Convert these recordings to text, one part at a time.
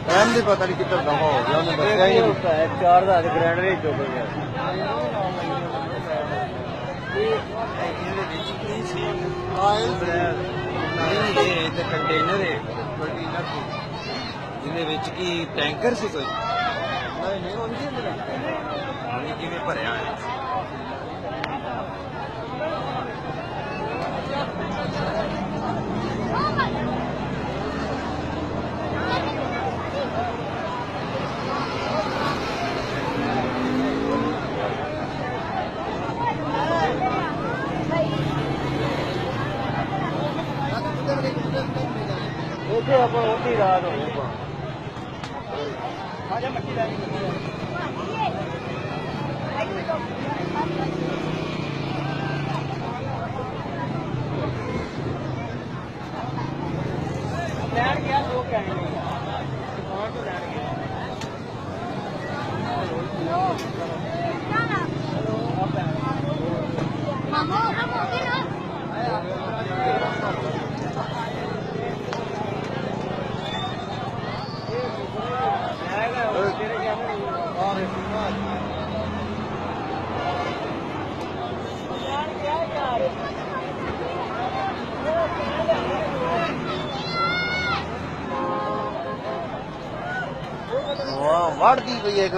Time भी पता नहीं कितना दफा हो गया उन्हें बताया ही नहीं। 4000 ग्रैंड रेट चुक गया। कंटेनर है की टैंकर से कोई किमें भरया है। ਉੱਥੇ ਆਪਾਂ ਉੱਥੇ ਰਾਤ ਹੋ ਗਈ। ਲੈਣ ਗਿਆ 2 ਘੰਟੇ ਦੁਕਾਨ ਤੋਂ ਲੈਣ ਗਿਆ। ਮਾਮਾ ਹੋਗੇ ਨਾ वाड़ दी कोई एक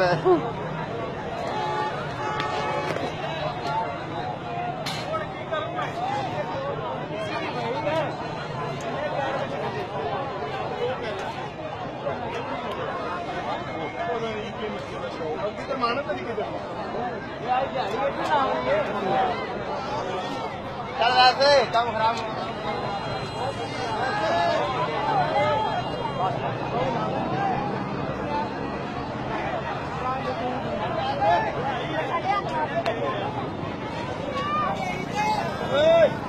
चल वैसे काम खराब Hey!